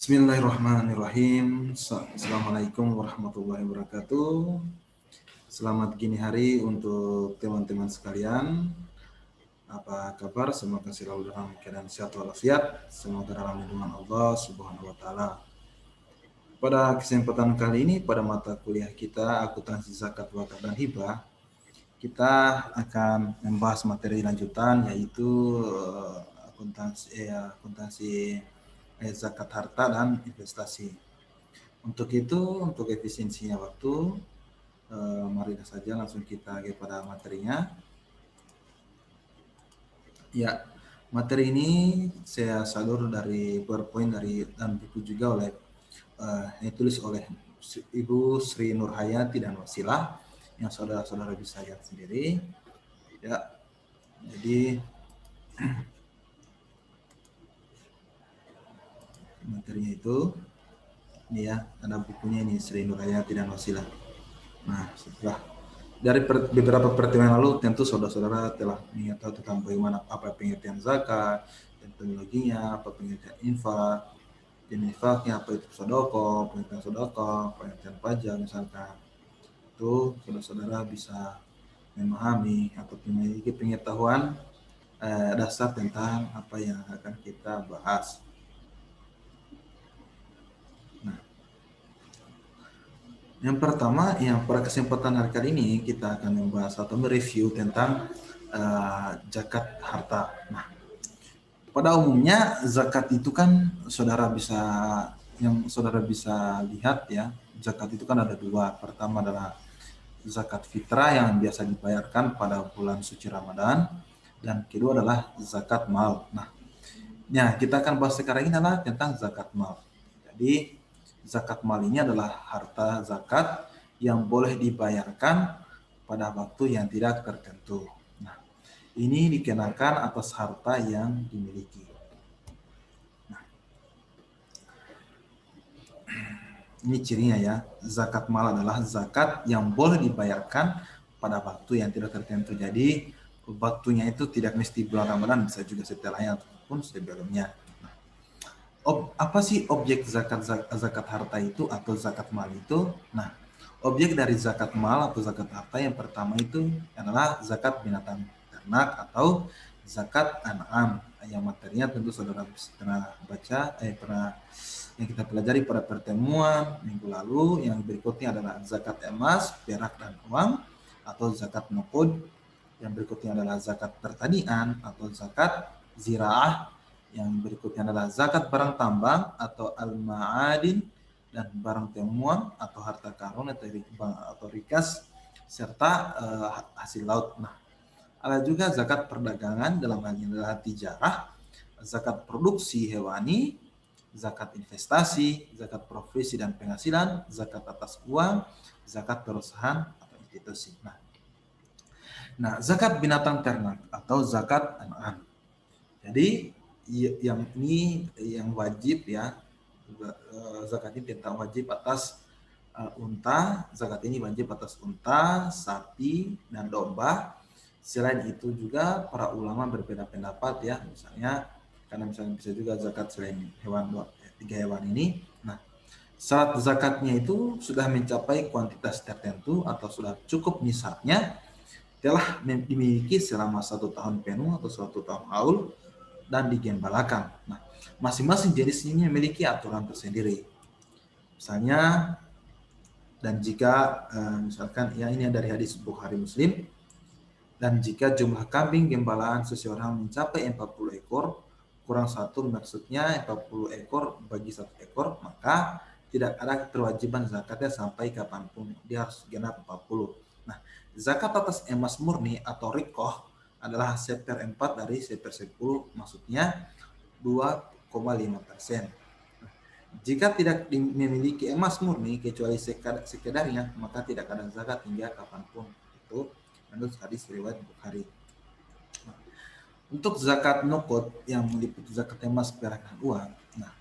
Bismillahirrahmanirrahim. Assalamualaikum warahmatullahi wabarakatuh. Selamat gini hari untuk teman-teman sekalian. Apa kabar? Semoga selalu dalam keadaan sehat walafiat. Semoga dalam lindungan Allah Subhanahu wa taala. Pada kesempatan kali ini pada mata kuliah kita akuntansi zakat wakaf dan hibah, kita akan membahas materi lanjutan yaitu akuntansi zakat harta dan investasi. Untuk itu, untuk efisiensinya waktu, mari saja langsung kita kepada materinya. Ya, materi ini saya salur dari PowerPoint dan buku juga yang ditulis oleh Ibu Sri Nurhayati dan Wasilah yang saudara-saudara bisa lihat sendiri. Ya, jadi materinya itu ini ya, ada bukunya ini Sri Nurhayati dan Wasilah. Nah, setelah dari beberapa pertemuan lalu tentu saudara-saudara telah mengetahui tentang bagaimana apa pengertian zakat, teknologinya, apa pengertian infak, jenis infaknya, apa itu sodoko, pengertian pajak misalkan. Itu saudara-saudara bisa memahami atau memiliki pengetahuan dasar tentang apa yang akan kita bahas. Nah, yang pertama, yang pada kesempatan hari kali ini kita akan membahas atau mereview tentang zakat harta. Nah, pada umumnya zakat itu kan saudara bisa lihat ya, zakat itu kan ada dua. Pertama adalah zakat fitrah yang biasa dibayarkan pada bulan suci Ramadan, dan kedua adalah zakat mal. Nah, kita akan bahas sekarang ini adalah tentang zakat mal. Jadi zakat mal ini adalah harta zakat yang boleh dibayarkan pada waktu yang tidak tertentu. Nah, ini dikenakan atas harta yang dimiliki. Nah, ini cirinya ya, zakat mal adalah zakat yang boleh dibayarkan pada waktu yang tidak tertentu. Jadi waktunya itu tidak mesti bulan Ramadan, bisa juga setelahnya ataupun sebelumnya. Apa sih objek zakat harta itu atau zakat mal itu? Nah, objek dari zakat mal atau zakat harta yang pertama itu adalah zakat binatang ternak atau zakat an'am. Yang materinya tentu saudara pernah baca, yang kita pelajari pada pertemuan minggu lalu. Yang berikutnya adalah zakat emas, perak, dan uang atau zakat nuqud. Yang berikutnya adalah zakat pertanian atau zakat ziraah. Yang berikutnya adalah zakat barang tambang atau al-ma'adin, dan barang temuan atau harta karun atau rikas, serta hasil laut. Nah, ada juga zakat perdagangan, dalam hal ini adalah tijarah, zakat produksi hewani, zakat investasi, zakat profesi dan penghasilan, zakat atas uang, zakat perusahaan atau institusi. Nah, zakat binatang ternak atau zakat an'am. Jadi yang ini yang wajib ya, zakat ini tentang wajib atas unta. Zakat ini wajib atas unta, sapi, dan domba. Selain itu juga para ulama berbeda pendapat ya, misalnya bisa juga zakat selain tiga hewan ini. Nah, syarat zakatnya itu sudah mencapai kuantitas tertentu atau sudah cukup nisabnya, telah dimiliki selama 1 tahun penuh atau 1 tahun haul, dan digembalakan. Nah, masing-masing jenis ini memiliki aturan tersendiri. Misalnya, dan jika misalkan ya ini dari hadis Bukhari Muslim, dan jika jumlah kambing gembalaan seseorang mencapai 40 ekor, kurang satu, maksudnya 40 ekor bagi 1 ekor, maka tidak ada kewajiban zakatnya sampai kapanpun, dia harus genap 40. Nah, zakat atas emas murni atau rikoh adalah 1/4 dari 1/10, maksudnya 2,5%. Jika tidak memiliki emas murni kecuali sekedarnya, maka tidak ada zakat hingga kapanpun. Itu menurut hadis riwayat Bukhari. Untuk zakat nuqud yang meliputi zakat emas, perak, dan uang. Nah,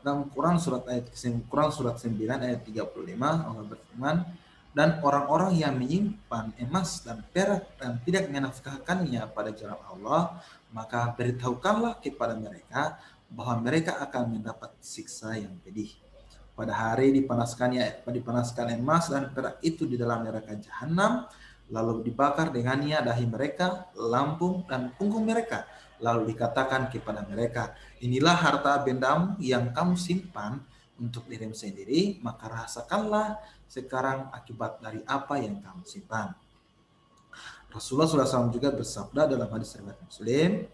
dalam Quran surat 9 ayat 35 Allah berfirman, dan orang-orang yang menyimpan emas dan perak dan tidak menafkahkannya pada jalan Allah, maka beritahukanlah kepada mereka bahwa mereka akan mendapat siksa yang pedih. Pada hari dipanaskan emas dan perak itu di dalam neraka jahanam, lalu dibakar dengannya dahi mereka, lambung dan punggung mereka. Lalu dikatakan kepada mereka, inilah harta bendamu yang kamu simpan untuk dirimu sendiri, maka rasakanlah sekarang akibat dari apa yang kamu simpan. Rasulullah SAW juga bersabda dalam hadis riwayat Muslim,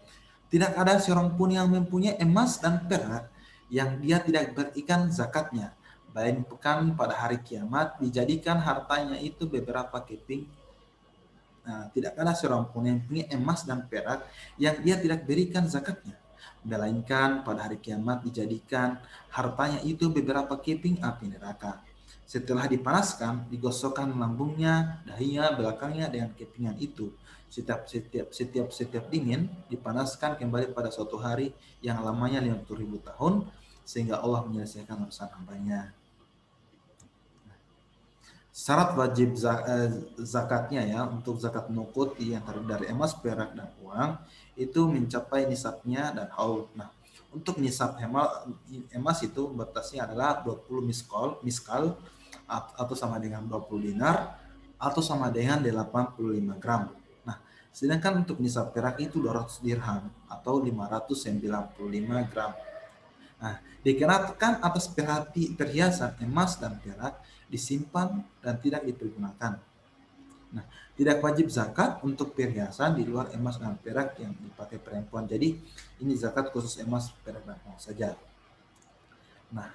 tidak ada seorang pun yang mempunyai emas dan perak yang dia tidak berikan zakatnya. Bahkan pada hari kiamat dijadikan hartanya itu beberapa keping. Nah, tidak ada seorang pun yang punya emas dan perak yang dia tidak berikan zakatnya. Melainkan pada hari kiamat dijadikan hartanya itu beberapa keping api neraka. Setelah dipanaskan, digosokkan lambungnya, dahinya, belakangnya dengan kepingan itu. Setiap dingin dipanaskan kembali pada suatu hari yang lamanya 50.000 tahun sehingga Allah menyelesaikan urusan hambanya. Syarat wajib zakatnya ya untuk zakat nukut yang terdiri dari emas, perak dan uang itu mencapai nisabnya dan haul. Nah, untuk nisab emas itu batasnya adalah 20 miskal atau sama dengan 20 dinar atau sama dengan 85 gram. Nah, sedangkan untuk nisab perak itu 200 dirham atau 595 gram. Nah, dikenakan atas perhiasan emas dan perak disimpan dan tidak dipergunakan. Nah, tidak wajib zakat untuk perhiasan di luar emas dan perak yang dipakai perempuan. Jadi, ini zakat khusus emas, perak dan uang saja. Nah,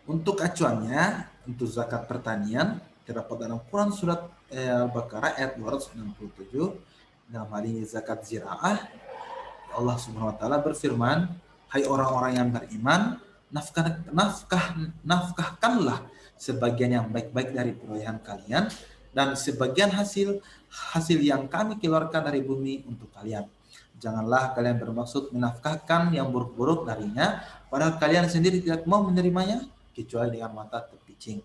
untuk acuannya, untuk zakat pertanian terdapat dalam Quran surat Al-Baqarah ayat 267. Dalam hal ini zakat ziraah, Allah Subhanahu wa taala berfirman, hai orang-orang yang beriman, nafkahkanlah sebagian yang baik-baik dari perolehan kalian dan sebagian hasil yang kami keluarkan dari bumi untuk kalian. Janganlah kalian bermaksud menafkahkan yang buruk-buruk darinya, padahal kalian sendiri tidak mau menerimanya kecuali dengan mata terpicing.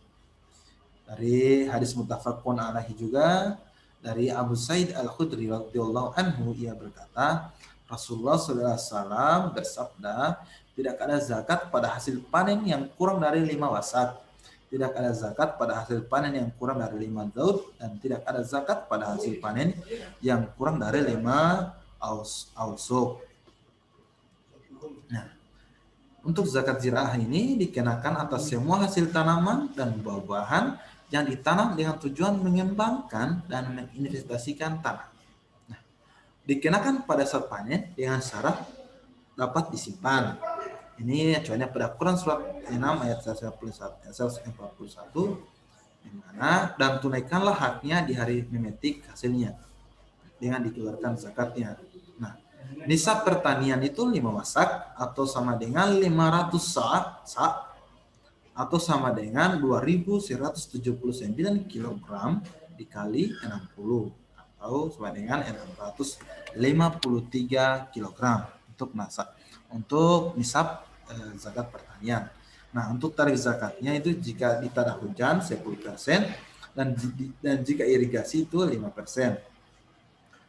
Dari hadis muttafaqun alaihi juga dari Abu Sa'id Al-Khudri radhiyallahu anhu, ia berkata, Rasulullah SAW bersabda, tidak ada zakat pada hasil panen yang kurang dari 5 wasak. Tidak ada zakat pada hasil panen yang kurang dari 5 daud, dan tidak ada zakat pada hasil panen yang kurang dari 5 ausuk. Nah, untuk zakat ziraah ini dikenakan atas semua hasil tanaman dan buah-buahan yang ditanam dengan tujuan mengembangkan dan menginvestasikan tanah. Nah, dikenakan pada saat panen dengan syarat dapat disimpan. Ini acuannya pada Quran surat 6 ayat 141 di mana dan tunaikanlah haknya di hari memetik hasilnya dengan dikeluarkan zakatnya. Nah, nisab pertanian itu 5 wasak atau sama dengan 500 sa atau sama dengan 2179 kg dikali 60 atau sama dengan 653 kg untuk nisab zakat pertanian. Nah, untuk tarif zakatnya itu jika di tanah hujan 10% dan jika irigasi itu 5%.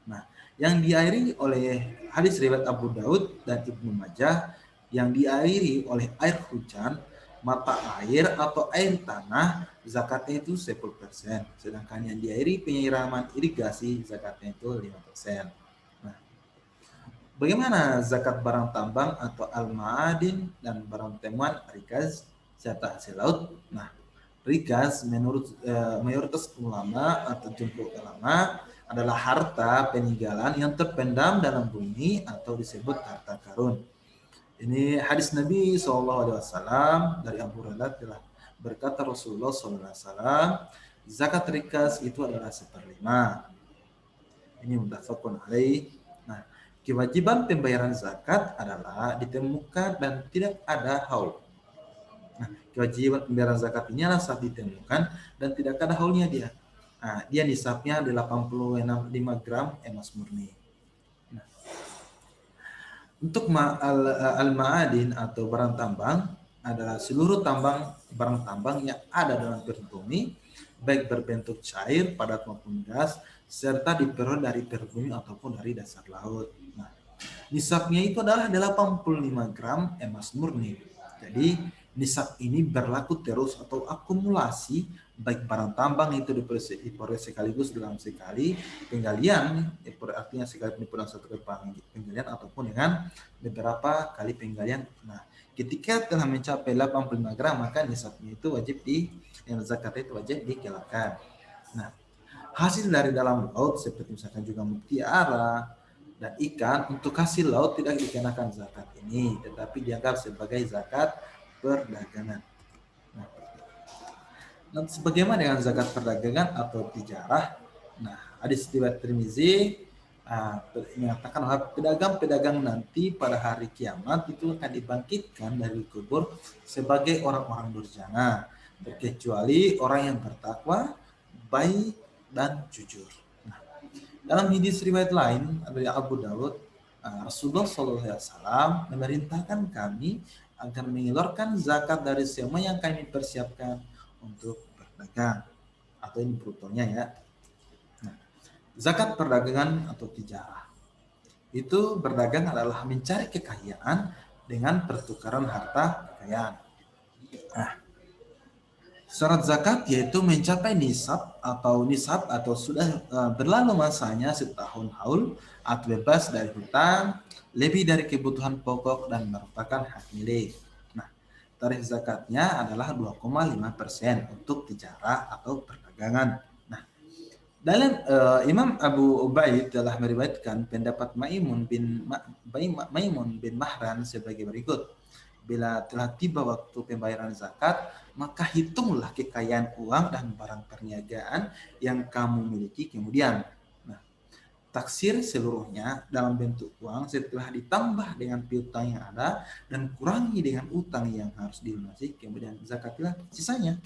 Nah, yang diairi oleh hadis riwayat Abu Daud dan Ibnu Majah yang diairi oleh air hujan, mata air atau air tanah, zakatnya itu 10%. Sedangkan yang diairi penyiraman irigasi, zakatnya itu 5%. Nah, bagaimana zakat barang tambang atau al-ma'adin dan barang temuan rikaz serta hasil laut? Nah, rikaz menurut mayoritas ulama atau jumhur ulama adalah harta peninggalan yang terpendam dalam bumi atau disebut harta karun. Ini hadis Nabi SAW dari Abu Hurairah telah berkata Rasulullah SAW, zakat rikas itu adalah 1/5. Ini muttafaqun alaih. Nah, kewajiban pembayaran zakat adalah ditemukan dan tidak ada haul. Nah, kewajiban pembayaran zakat ini adalah saat ditemukan dan tidak ada haulnya dia. Nah, dia nisabnya 85 gram emas murni. Nah, untuk al-ma'adin atau barang tambang adalah seluruh barang tambang yang ada dalam perut bumi, baik berbentuk cair, padat maupun gas, serta diperoleh dari perut bumi ataupun dari dasar laut. Nah, nisabnya itu adalah 85 gram emas murni. Jadi nisab ini berlaku terus atau akumulasi baik barang tambang itu diperoleh sekaligus dalam sekali penggalian, artinya sekali penipuan satu kali penggalian ataupun dengan beberapa kali penggalian. Nah, ketika telah mencapai 85 gram maka nisabnya itu wajib yang zakatnya itu wajib dikeluarkan. Nah, hasil dari dalam laut seperti misalkan juga mutiara dan ikan untuk hasil laut tidak dikenakan zakat ini, tetapi dianggap sebagai zakat perdagangan. Nah, dan sebagaimana dengan zakat perdagangan atau tijarah. Nah, hadis riwayat Tirmizi mengatakan bahwa pedagang-pedagang nanti pada hari kiamat itu akan dibangkitkan dari kubur sebagai orang-orang durjana, terkecuali orang yang bertakwa, baik dan jujur. Nah, dalam hadis riwayat lain dari Abu Dawud, Rasulullah SAW memerintahkan kami agar mengeluarkan zakat dari semua yang kami persiapkan untuk berdagang, atau ini brutonya ya. Nah, zakat perdagangan atau tijarah itu berdagang adalah mencari kekayaan dengan pertukaran harta kekayaan. Nah, syarat zakat yaitu mencapai nisab atau sudah berlalu masanya setahun haul atau bebas dari hutang, lebih dari kebutuhan pokok dan merupakan hak milik. Nah, tarif zakatnya adalah 2,5% untuk tijarah atau perdagangan. Nah, dalam Imam Abu Ubaid telah meriwayatkan pendapat Maimun bin Mahran sebagai berikut. Bila telah tiba waktu pembayaran zakat, maka hitunglah kekayaan uang dan barang perniagaan yang kamu miliki kemudian. Nah, taksir seluruhnya dalam bentuk uang setelah ditambah dengan piutang yang ada dan kurangi dengan utang yang harus dilunasi, kemudian zakatilah sisanya.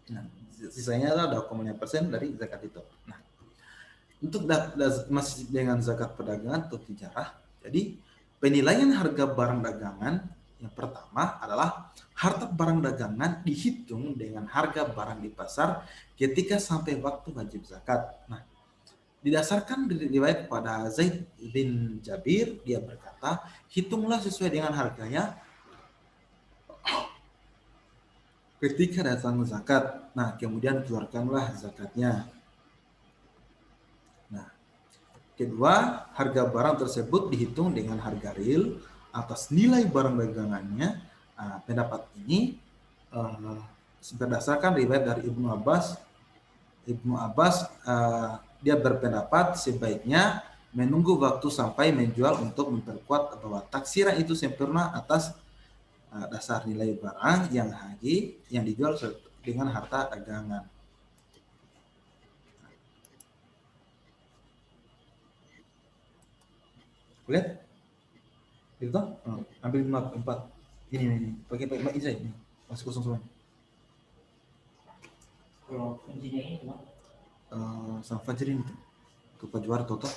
Nah, sisanya adalah 2,5% dari zakat itu. Nah, untuk masih dengan zakat perdagangan atau tijarah, jadi penilaian harga barang dagangan yang pertama adalah harta barang dagangan dihitung dengan harga barang di pasar ketika sampai waktu wajib zakat. Nah, didasarkan riwayat pada Zaid bin Jabir, dia berkata, hitunglah sesuai dengan harganya ketika datang zakat. Nah, kemudian keluarkanlah zakatnya. Nah, kedua, harga barang tersebut dihitung dengan harga real atas nilai barang dagangannya. Pendapat ini berdasarkan riwayat dari Ibnu Abbas. Dia berpendapat sebaiknya menunggu waktu sampai menjual untuk memperkuat bahwa taksiran itu sempurna atas dasar nilai barang yang hakiki yang dijual dengan harta dagangan. Lihat itu ambil 4 ini pakai Izai ini masih kosong semua. Kalau kuncinya ini cuma sama Fajrin itu Pak Juara Toto.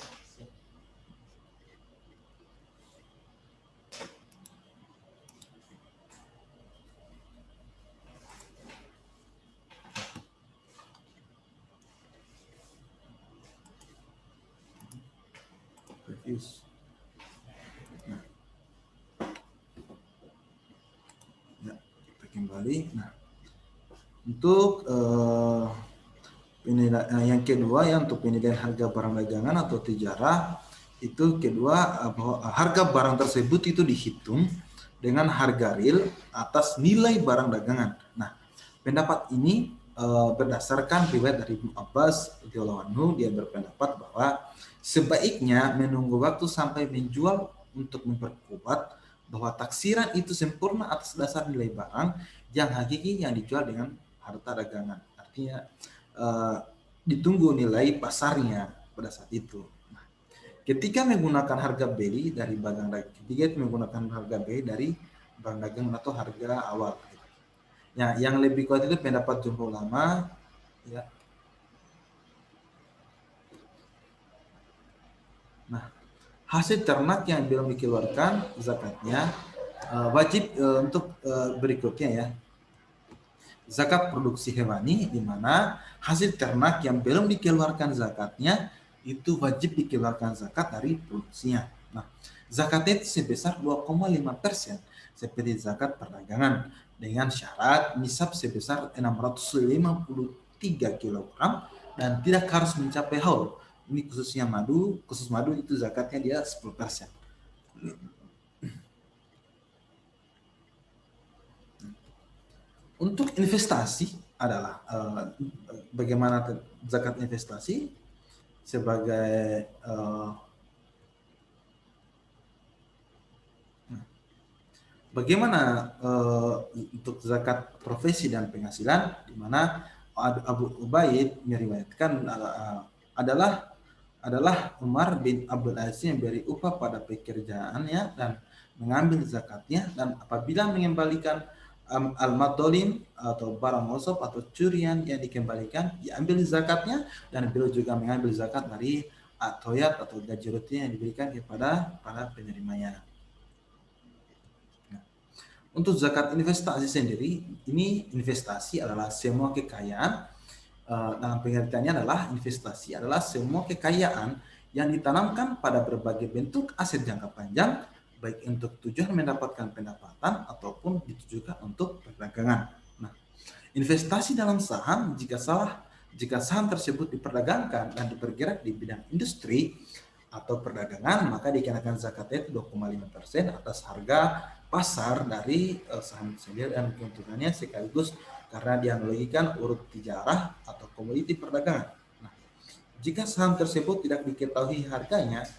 Reviews. Ya, kita kembali. Nah, untuk yang kedua ya, untuk penilaian harga barang dagangan atau tijarah itu kedua bahwa harga barang tersebut itu dihitung dengan harga real atas nilai barang dagangan. Nah, pendapat ini berdasarkan riwayat dari Ibnu Abbas radhiyallahu anhu, dia berpendapat bahwa sebaiknya menunggu waktu sampai menjual untuk memperkuat bahwa taksiran itu sempurna atas dasar nilai barang yang hakiki yang dijual dengan harta dagangan. Artinya ditunggu nilai pasarnya pada saat itu. Nah, ketika menggunakan harga beli dari barang dagangan, ketika menggunakan harga beli dari barang dagangan atau harga awal. Ya, yang lebih kuat itu pendapat jumhur ulama, ya. Nah, hasil ternak yang belum dikeluarkan zakatnya wajib untuk berikutnya ya. Zakat produksi hewani, di mana hasil ternak yang belum dikeluarkan zakatnya itu wajib dikeluarkan zakat dari produksinya. Nah, zakat itu sebesar 2,5% seperti zakat perdagangan dengan syarat nisab sebesar 653 kg dan tidak harus mencapai haul. Ini khususnya madu, khusus madu itu zakatnya dia 10%. Untuk investasi adalah bagaimana zakat investasi sebagai bagaimana untuk zakat profesi dan penghasilan, di mana Abu Ubaid meriwayatkan adalah Umar bin Abdul Aziz yang beri upah pada pekerjaannya dan mengambil zakatnya, dan apabila mengembalikan al-madzalim atau barang mosop atau curian yang dikembalikan, diambil zakatnya, dan beliau juga mengambil zakat dari atoyat atau gaji rutin yang diberikan kepada para penerimanya. Untuk zakat investasi sendiri, ini investasi adalah semua kekayaan, dalam pengertiannya adalah investasi adalah semua kekayaan yang ditanamkan pada berbagai bentuk aset jangka panjang, baik untuk tujuan mendapatkan pendapatan ataupun ditujukan untuk perdagangan. Nah, investasi dalam saham, jika saham tersebut diperdagangkan dan bergerak di bidang industri atau perdagangan, maka dikenakan zakatnya itu 2,5% atas harga pasar dari saham sendiri dan keuntungannya, sekaligus karena dianalogikan urut tijarah atau komoditi perdagangan. Nah, jika saham tersebut tidak diketahui harganya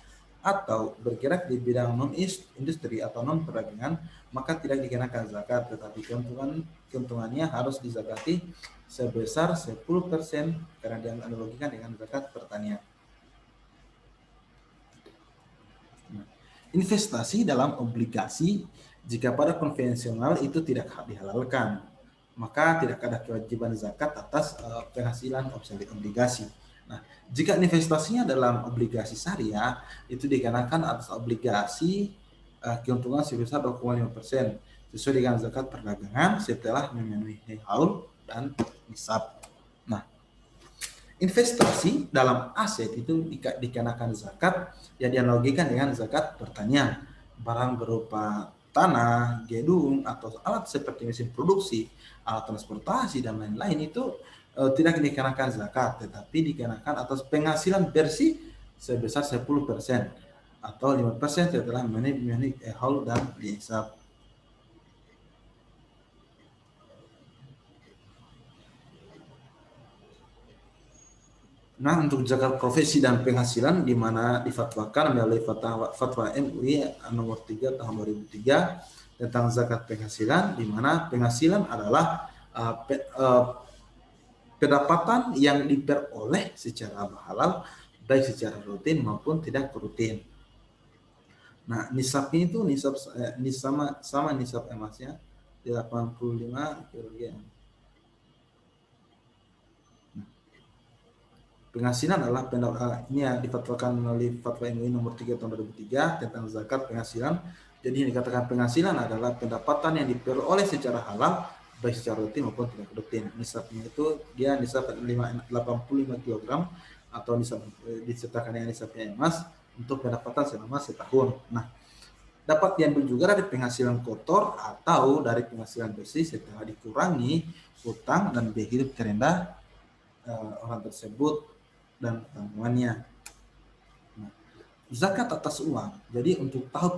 atau bergerak di bidang non-industri atau non-perdagangan, maka tidak dikenakan zakat, tetapi keuntungannya harus dizakati sebesar 10% karena dianalogikan dengan zakat pertanian. Investasi dalam obligasi, jika pada konvensional itu tidak dihalalkan, maka tidak ada kewajiban zakat atas penghasilan obligasi. Nah, jika investasinya dalam obligasi syariah, itu dikenakan atas obligasi keuntungan sebesar 2,5% sesuai dengan zakat perdagangan setelah memenuhi haul dan nisab. Nah, investasi dalam aset itu dikenakan zakat yang dianalogikan dengan zakat pertanian. Barang berupa tanah, gedung, atau alat seperti mesin produksi, alat transportasi, dan lain-lain itu tidak dikenakan zakat, tetapi dikenakan atas penghasilan bersih sebesar 10% atau 5% setelah memenuhi haul dan nisab. Nah, untuk zakat profesi dan penghasilan, di mana difatwakan melalui fatwa MUI nomor 3 tahun 2003 tentang zakat penghasilan, di mana penghasilan adalah pendapatan yang diperoleh secara halal, baik secara rutin maupun tidak rutin. Nah, nisabnya itu sama nisab emasnya 85 kg. Penghasilan adalah ini yang difatwakan melalui fatwa MUI nomor 3 tahun 2003 tentang zakat penghasilan. Jadi yang dikatakan penghasilan adalah pendapatan yang diperoleh secara halal baik secara rutin maupun tidak rutin. Nisabnya itu dia nisab 85 kg atau nisab disertakan dengan nisabnya emas untuk pendapatan selama setahun. Nah, dapat diambil juga dari penghasilan kotor atau dari penghasilan bersih setelah dikurangi hutang dan biaya hidup terendah orang tersebut dan tanggungannya. Nah, zakat atas uang. Jadi untuk tahun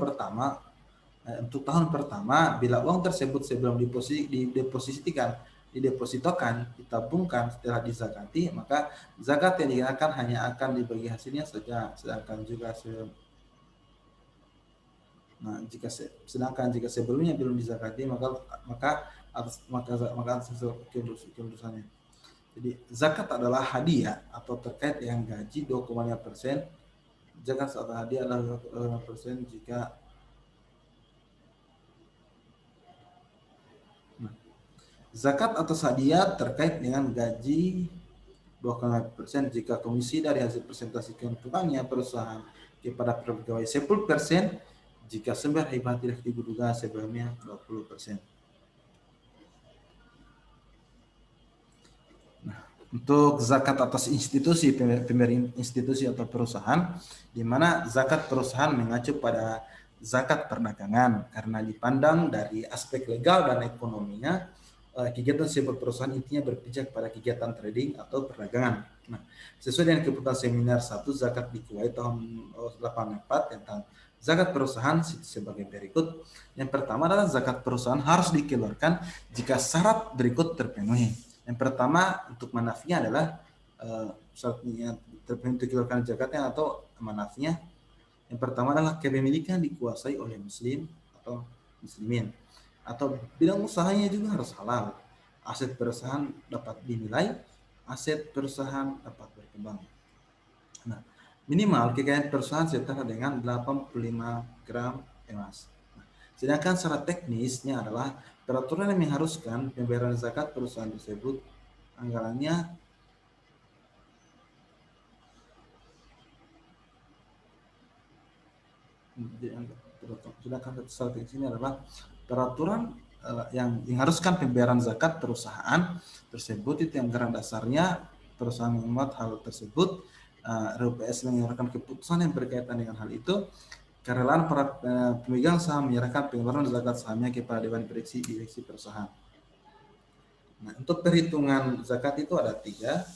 pertama, bila uang tersebut sebelum didepositokan, ditabungkan setelah dizakati, maka zakat yang dikenakan hanya akan dibagi hasilnya saja. Sedangkan jika sebelumnya belum dizakati, maka keundusannya. Jadi zakat adalah hadiah atau terkait dengan gaji 2,5%. Zakat atau hadiah adalah 2,5% jika zakat atas hadiah terkait dengan gaji 2,5% jika komisi dari hasil presentasi keuntungannya perusahaan kepada pegawai 10%, jika sumber hibah tidak diduga sebelumnya 20%. Untuk zakat atas institusi, institusi atau perusahaan, di mana zakat perusahaan mengacu pada zakat perdagangan karena dipandang dari aspek legal dan ekonominya, kegiatan sebuah perusahaan intinya berpijak pada kegiatan trading atau perdagangan. Nah, sesuai dengan keputusan seminar 1 zakat di Kuwait tahun 84 tentang zakat perusahaan sebagai berikut. Yang pertama adalah zakat perusahaan harus dikeluarkan jika syarat berikut terpenuhi. Yang pertama untuk manafnya adalah syaratnya terpenuhi untuk dikeluarkan zakatnya atau manafnya. Yang pertama adalah kepemilikan dikuasai oleh muslim atau muslimin, atau bidang usahanya juga harus halal. Aset perusahaan dapat dinilai, aset perusahaan dapat berkembang. Nah, minimal kekayaan perusahaan setara dengan 85 gram emas. Nah, sedangkan secara teknisnya adalah peraturan yang mengharuskan pembayaran zakat perusahaan tersebut anggarannya sedangkan secara teknis ini adalah peraturan yang mengharuskan pembayaran zakat perusahaan tersebut itu yang anggaran dasarnya perusahaan memuat hal tersebut. RUPS mengeluarkan keputusan yang berkaitan dengan hal itu. Kerelaan para pemegang saham menyerahkan pengeluaran zakat sahamnya kepada Dewan Direksi perusahaan. Nah, untuk perhitungan zakat itu ada 3,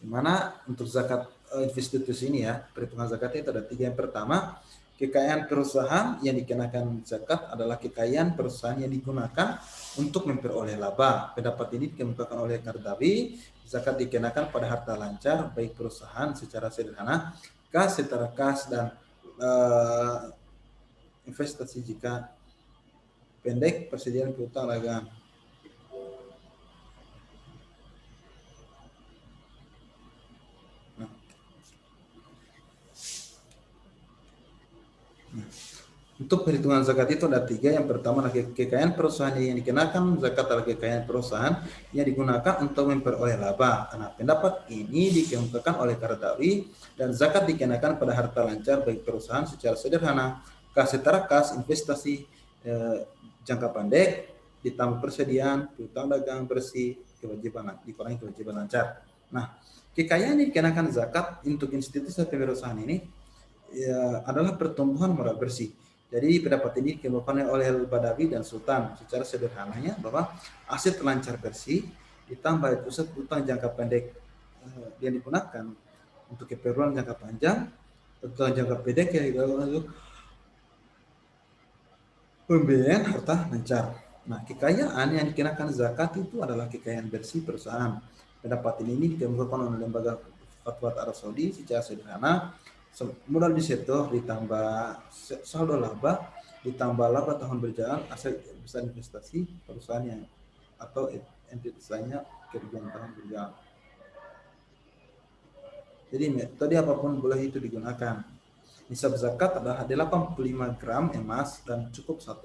di mana untuk zakat institusi ini ya, perhitungan zakatnya itu ada 3. Yang pertama, kekayaan perusahaan yang dikenakan zakat adalah kekayaan perusahaan yang digunakan untuk memperoleh laba. Pendapat ini dikemukakan oleh Qardawi. Zakat dikenakan pada harta lancar baik perusahaan secara sederhana, kas setara kas, dan investasi jika pendek, persediaan piutang dagang. Untuk perhitungan zakat itu ada 3. Yang pertama adalah kekayaan perusahaan yang dikenakan zakat adalah kekayaan perusahaan yang digunakan untuk memperoleh laba. Nah, pendapat ini dikemukakan oleh Qardawi, dan zakat dikenakan pada harta lancar baik perusahaan secara sederhana, kas setara kas, investasi jangka pendek, ditambah persediaan piutang dagang bersih, kewajiban dikurangi kewajiban lancar. Nah, kekayaan yang dikenakan zakat untuk institusi perusahaan ini ya, adalah pertumbuhan modal bersih. Jadi pendapat ini dikemukakan oleh Al-Badawi dan Sultan. Secara sederhananya bahwa aset lancar bersih ditambah pusat utang jangka pendek yang digunakan untuk keperluan jangka panjang, utang jangka pendek yang digunakan untuk pembiayaan harta lancar. Nah, kekayaan yang dikenakan zakat itu adalah kekayaan bersih perusahaan. Pendapat ini dikemukakan oleh lembaga fatwa Arab Saudi. Secara sederhana, modal disetor ditambah saldo laba ditambah laba tahun berjalan aset besar investasi perusahaan yang atau entitasnya kerugian tahun berjalan. Jadi metode apapun boleh itu digunakan. Nisab zakat adalah 85 gram emas dan cukup 1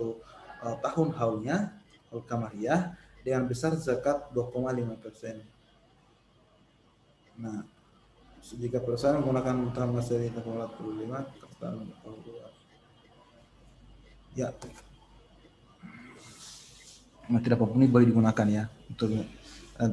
tahun haulnya, haul kamariyah, dengan besar zakat 2,5%. Nah, jika perusahaan menggunakan tahun emas dari 85 ya, nah, tidak apapun ini boleh digunakan ya untuk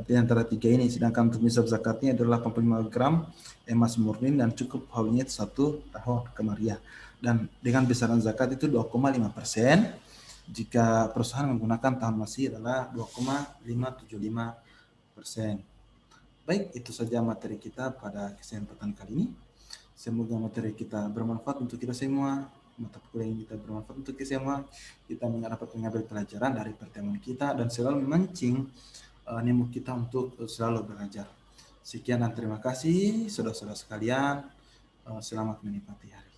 di antara 3 ini. Sedangkan untuk nisab zakatnya adalah 85 gram emas murni dan cukup haulnya 1 tahun kamariyah, dan dengan besaran zakat itu 2,5%. Jika perusahaan menggunakan tahun masih adalah 2,575%. Baik, itu saja materi kita pada kesempatan kali ini. Semoga materi kita bermanfaat untuk kita semua. Mata kuliah ini kita bermanfaat untuk kita semua. Kita dapat mengambil pelajaran dari pertemuan kita dan selalu memancing nemu kita untuk selalu belajar. Sekian dan terima kasih saudara-saudara sekalian. Selamat menikmati hari.